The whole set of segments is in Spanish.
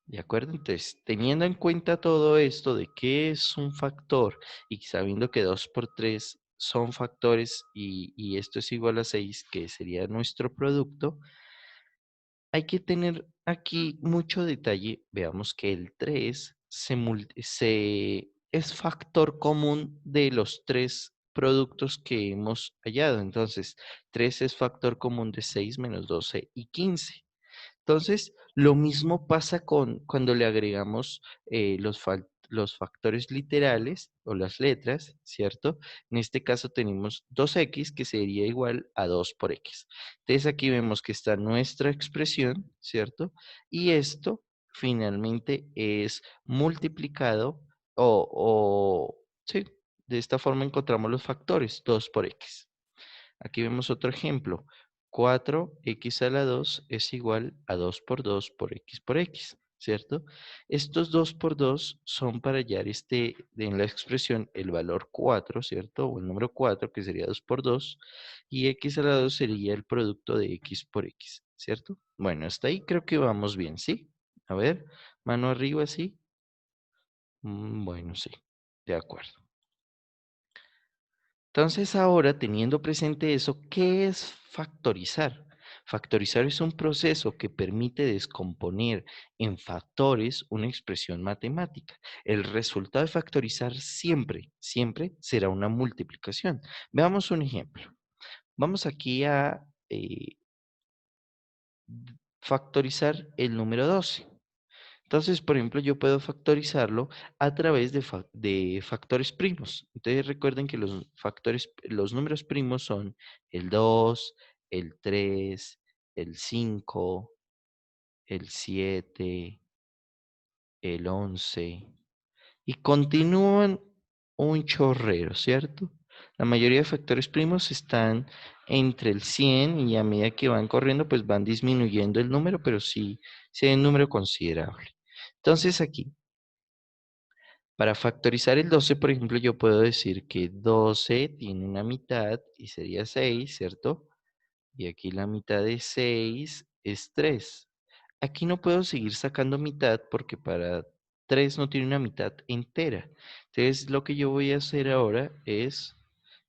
¿De acuerdo? Entonces, teniendo en cuenta todo esto de qué es un factor y sabiendo que 2 por 3 son factores y esto es igual a 6, que sería nuestro producto, hay que tener aquí mucho detalle. Veamos que el 3 es factor común de los tres productos que hemos hallado. Entonces, 3 es factor común de 6 menos 12 y 15. Entonces, lo mismo pasa con cuando le agregamos los factores literales o las letras, ¿cierto? En este caso tenemos 2x que sería igual a 2 por x. Entonces aquí vemos que está nuestra expresión, ¿cierto? Y esto finalmente es multiplicado sí, de esta forma encontramos los factores, 2 por x. Aquí vemos otro ejemplo. 4x a la 2 es igual a 2 por x, ¿cierto? Estos 2 por 2 son para hallar en la expresión el valor 4, ¿cierto? O el número 4, que sería 2 por 2, y x a la 2 sería el producto de x por x, ¿cierto? Bueno, hasta ahí creo que vamos bien, ¿sí? A ver, mano arriba, ¿sí? Bueno, sí, de acuerdo. Entonces ahora, teniendo presente eso, ¿qué es factorizar? Factorizar es un proceso que permite descomponer en factores una expresión matemática. El resultado de factorizar siempre, siempre será una multiplicación. Veamos un ejemplo. Vamos aquí a factorizar el número 12. Entonces, por ejemplo, yo puedo factorizarlo a través de factores primos. Entonces, recuerden que los números primos son el 2, el 3, el 5, el 7, el 11, y continúan un chorrero, ¿cierto? La mayoría de factores primos están entre el 100 y a medida que van corriendo, pues van disminuyendo el número, pero sí hay un número considerable. Entonces, aquí, para factorizar el 12, por ejemplo, yo puedo decir que 12 tiene una mitad y sería 6, ¿cierto? Y aquí la mitad de 6 es 3. Aquí no puedo seguir sacando mitad porque para 3 no tiene una mitad entera. Entonces, lo que yo voy a hacer ahora es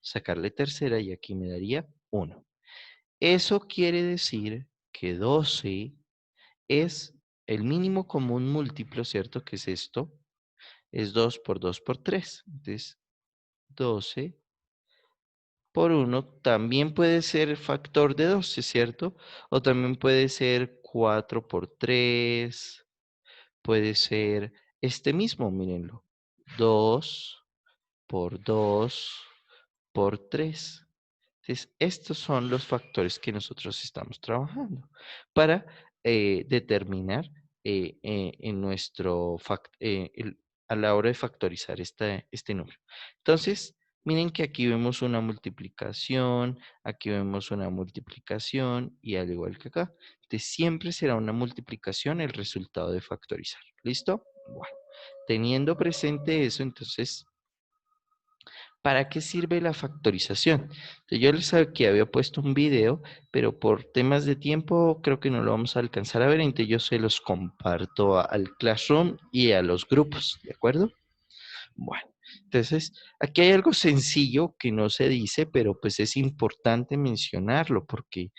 sacarle tercera y aquí me daría 1. Eso quiere decir que 12 es el mínimo común múltiplo, ¿cierto? Que es esto, es 2 por 2 por 3. Entonces, 12 por 1 también puede ser factor de 12, ¿cierto? O también puede ser 4 por 3, puede ser este mismo, mírenlo, 2 por 2 por 3. Entonces, estos son los factores que nosotros estamos trabajando para determinar en a la hora de factorizar este número. Entonces, miren que aquí vemos una multiplicación, aquí vemos una multiplicación y al igual que acá. Entonces, siempre será una multiplicación el resultado de factorizar. ¿Listo? Bueno, teniendo presente eso, entonces ¿para qué sirve la factorización? Entonces, yo les aquí había puesto un video, pero por temas de tiempo creo que no lo vamos a alcanzar a ver, entonces yo se los comparto al Classroom y a los grupos, ¿de acuerdo? Bueno, entonces aquí hay algo sencillo que no se dice, pero pues es importante mencionarlo porque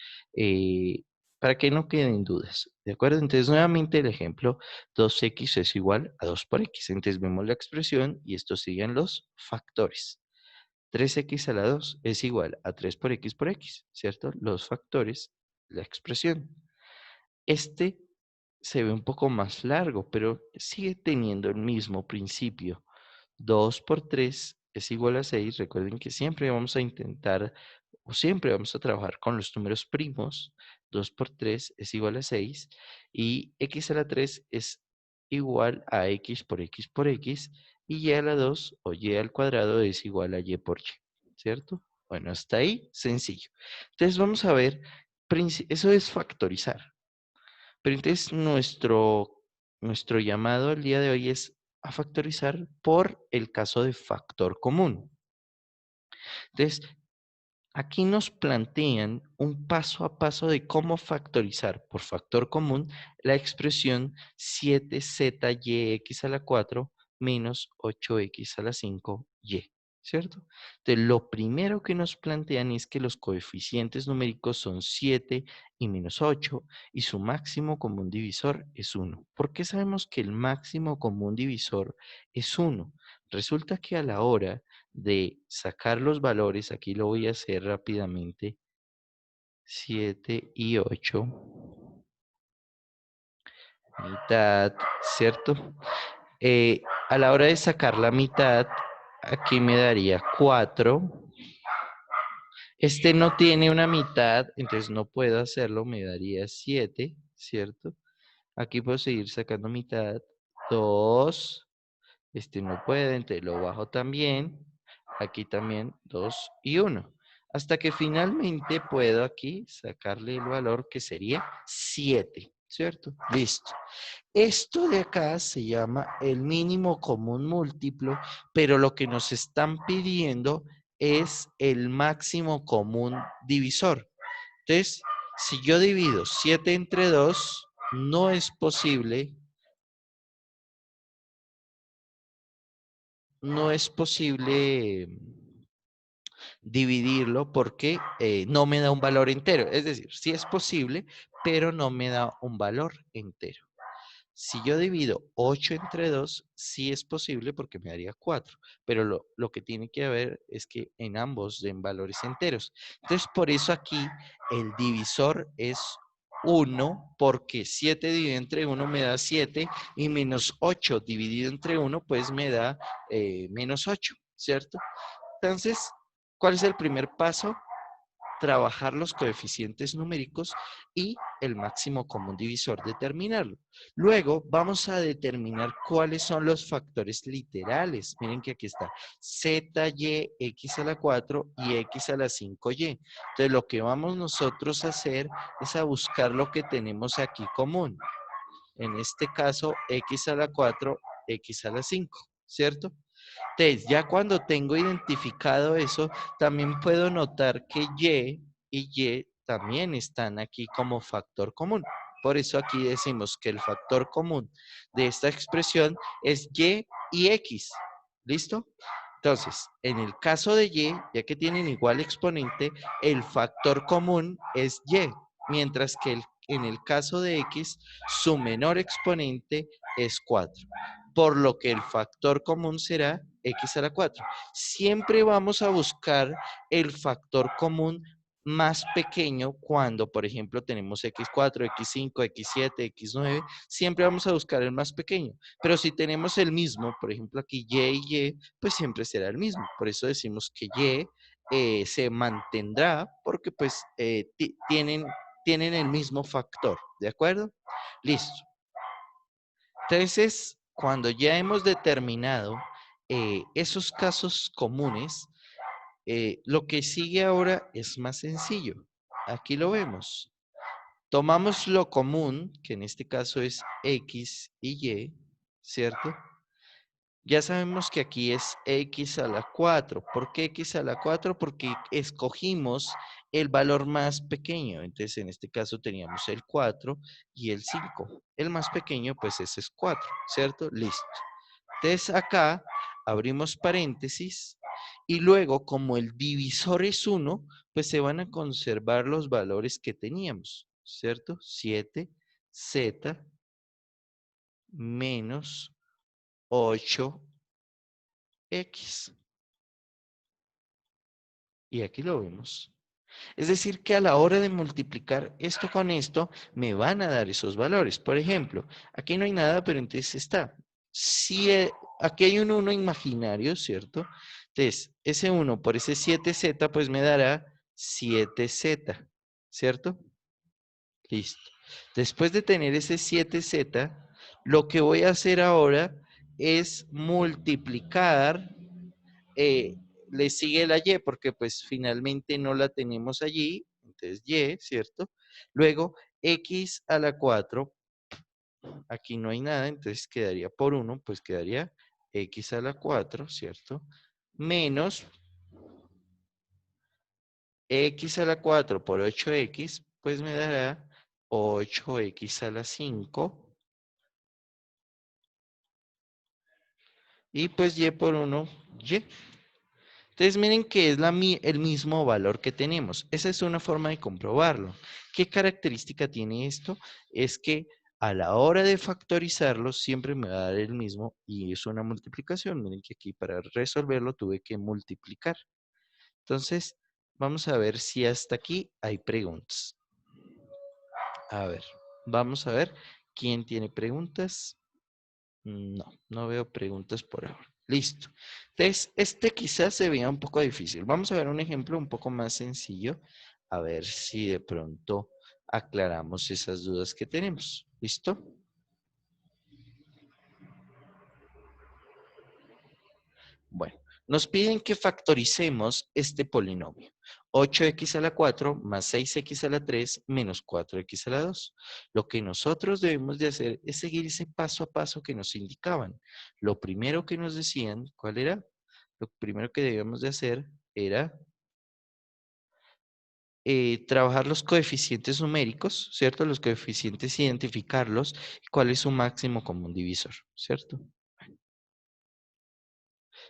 para que no queden dudas, ¿de acuerdo? Entonces nuevamente el ejemplo 2x es igual a 2 por x, entonces vemos la expresión y estos siguen los factores. 3x a la 2 es igual a 3 por x, ¿cierto? Los factores, la expresión. Este se ve un poco más largo, pero sigue teniendo el mismo principio. 2 por 3 es igual a 6. Recuerden que siempre vamos a intentar, o siempre vamos a trabajar con los números primos. 2 por 3 es igual a 6. Y x a la 3 es igual a x por x. Y y a la 2 o y al cuadrado es igual a y por y. ¿Cierto? Bueno, hasta ahí sencillo. Entonces vamos a ver, eso es factorizar. Pero entonces nuestro llamado al día de hoy es a factorizar por el caso de factor común. Entonces, Aquí nos plantean un paso a paso de cómo factorizar por factor común la expresión 7zyx a la 4 menos 8x a la 5y, ¿cierto? Entonces, lo primero que nos plantean es que los coeficientes numéricos son 7 y menos 8 y su máximo común divisor es 1. ¿Por qué sabemos que el máximo común divisor es 1? Resulta que a la hora de sacar los valores, aquí lo voy a hacer rápidamente, 7 y 8, mitad, ¿cierto? A la hora de sacar la mitad, aquí me daría 4. Este no tiene una mitad, entonces no puedo hacerlo, me daría 7, ¿cierto? Aquí puedo seguir sacando mitad, 2. Este no puede, entonces lo bajo también. Aquí también 2 y 1. Hasta que finalmente puedo aquí sacarle el valor que sería 7, ¿cierto? Listo. Esto de acá se llama el mínimo común múltiplo, pero lo que nos están pidiendo es el máximo común divisor. Entonces, si yo divido 7 entre 2, no es posible dividirlo porque no me da un valor entero. Es decir, sí es posible, pero no me da un valor entero. Si yo divido 8 entre 2, sí es posible porque me daría 4, pero lo que tiene que haber es que en ambos den valores enteros. Entonces, por eso aquí el divisor es 1, porque 7 dividido entre 1 me da 7 y menos 8 dividido entre 1 pues me da menos 8, ¿cierto? Entonces, ¿cuál es el primer paso? Trabajar los coeficientes numéricos y el máximo común divisor, determinarlo. Luego vamos a determinar cuáles son los factores literales. Miren que aquí está y, x a la 4 y x a la 5y. Entonces lo que vamos nosotros a hacer es a buscar lo que tenemos aquí común. En este caso, x a la 4, x a la 5, ¿cierto? Entonces, ya cuando tengo identificado eso, también puedo notar que y también están aquí como factor común. Por eso aquí decimos que el factor común de esta expresión es y x. ¿Listo? Entonces, en el caso de ya que tienen igual exponente, el factor común es mientras que en el caso de x, su menor exponente es 4, por lo que el factor común será x a la 4. Siempre vamos a buscar el factor común más pequeño cuando, por ejemplo, tenemos x4, x5, x7, x9, siempre vamos a buscar el más pequeño. Pero si tenemos el mismo, por ejemplo, aquí y, pues siempre será el mismo. Por eso decimos que se mantendrá porque pues tienen el mismo factor, ¿de acuerdo? Listo. Entonces, cuando ya hemos determinado esos casos comunes, lo que sigue ahora es más sencillo. Aquí lo vemos. Tomamos lo común, que en este caso es x y y, ¿cierto? Ya sabemos que aquí es x a la 4. ¿Por qué x a la 4? Porque escogimos el valor más pequeño. Entonces, en este caso teníamos el 4 y el 5. El más pequeño, pues ese es 4, ¿cierto? Listo. Entonces, acá abrimos paréntesis y luego, como el divisor es 1, pues se van a conservar los valores que teníamos, ¿cierto? 7z menos 8x. Y aquí lo vemos. Es decir, que a la hora de multiplicar esto con esto, me van a dar esos valores. Por ejemplo, aquí no hay nada, pero entonces está. Si aquí hay un 1 imaginario, ¿cierto? Entonces, ese 1 por ese 7z, pues me dará 7z, ¿cierto? Listo. Después de tener ese 7z, lo que voy a hacer ahora es multiplicar eh, le sigue la y porque pues finalmente no la tenemos allí, entonces y, ¿cierto? Luego x a la 4, aquí no hay nada, entonces quedaría por 1, pues quedaría x a la 4, ¿cierto? Menos x a la 4 por 8x, pues me dará 8x a la 5. Y pues y por 1, y. Entonces miren que es el mismo valor que tenemos. Esa es una forma de comprobarlo. ¿Qué característica tiene esto? Es que a la hora de factorizarlo siempre me va a dar el mismo y es una multiplicación. Miren que aquí para resolverlo tuve que multiplicar. Entonces vamos a ver si hasta aquí hay preguntas. A ver, vamos a ver quién tiene preguntas. No, no veo preguntas por ahora. Listo. Entonces, este quizás se vea un poco difícil. Vamos a ver un ejemplo un poco más sencillo. A ver si de pronto aclaramos esas dudas que tenemos. ¿Listo? Bueno, nos piden que factoricemos este polinomio. 8x a la 4 más 6x a la 3 menos 4x a la 2. Lo que nosotros debemos de hacer es seguir ese paso a paso que nos indicaban. Lo primero que nos decían, ¿cuál era? Lo primero que debíamos de hacer era trabajar los coeficientes numéricos, ¿cierto? Los coeficientes, identificarlos y cuál es su máximo común divisor, ¿cierto?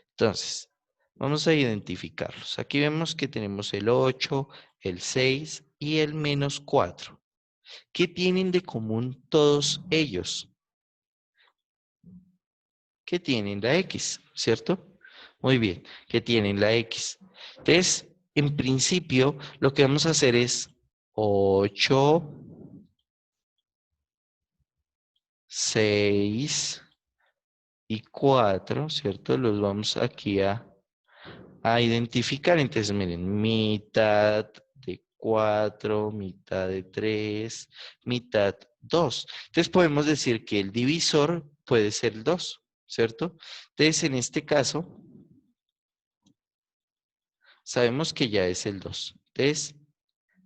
Entonces, vamos a identificarlos. Aquí vemos que tenemos el 8, el 6 y el menos 4. ¿Qué tienen de común todos ellos? Que tienen la X, ¿cierto? Muy bien, que tienen la X. Entonces, en principio, lo que vamos a hacer es 8, 6 y 4, ¿cierto? Los vamos aquí a identificar. Entonces, miren, mitad de 4, mitad de 3, mitad 2. Entonces, podemos decir que el divisor puede ser el 2, ¿cierto? Entonces, en este caso, sabemos que ya es el 2. Entonces,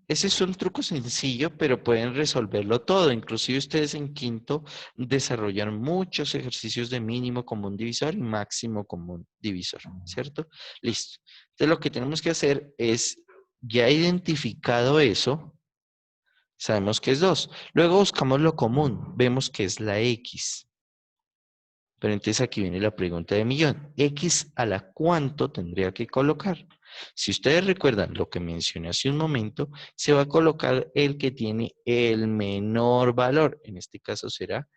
ese es un truco sencillo, pero pueden resolverlo todo. Inclusive ustedes en quinto desarrollan muchos ejercicios de mínimo común divisor y máximo común divisor, ¿cierto? Listo. Entonces lo que tenemos que hacer es, ya identificado eso, sabemos que es 2. Luego buscamos lo común, vemos que es la X. Pero entonces aquí viene la pregunta de millón. ¿X a la cuánto tendría que colocar? Si ustedes recuerdan lo que mencioné hace un momento, se va a colocar el que tiene el menor valor. En este caso será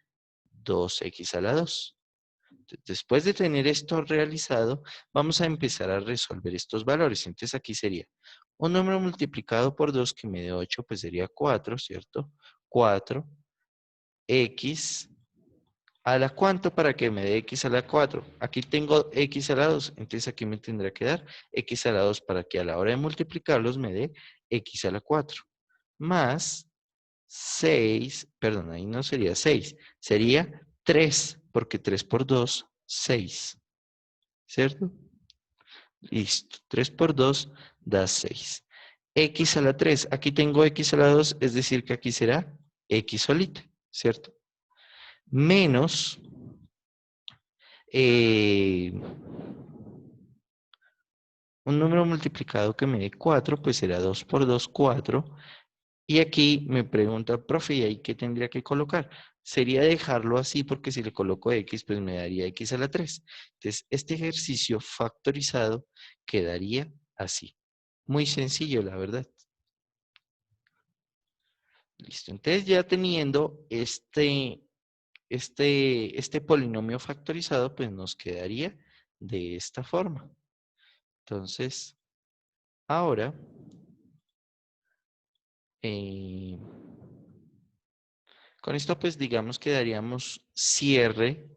2x a la 2. Después de tener esto realizado, vamos a empezar a resolver estos valores. Entonces aquí sería un número multiplicado por 2 que me dé 8, pues sería 4, ¿cierto? 4, x ¿a la cuánto para que me dé x a la 4? Aquí tengo x a la 2, entonces aquí me tendrá que dar x a la 2 para que a la hora de multiplicarlos me dé x a la 4. Más 6, perdón, ahí no sería 6, sería 3, porque 3 por 2, 6, ¿cierto? Listo, 3 por 2 da 6. X a la 3, aquí tengo x a la 2, es decir que aquí será x solita, ¿cierto? Menos eh, un número multiplicado que me dé 4, pues será 2 por 2, 4. Y aquí me pregunta, profe, ¿y ahí qué tendría que colocar? Sería dejarlo así porque si le coloco x, pues me daría x a la 3. Entonces, este ejercicio factorizado quedaría así. Muy sencillo, la verdad. Listo. Entonces, ya teniendo este polinomio factorizado, pues nos quedaría de esta forma. Entonces, ahora, con esto pues digamos que daríamos cierre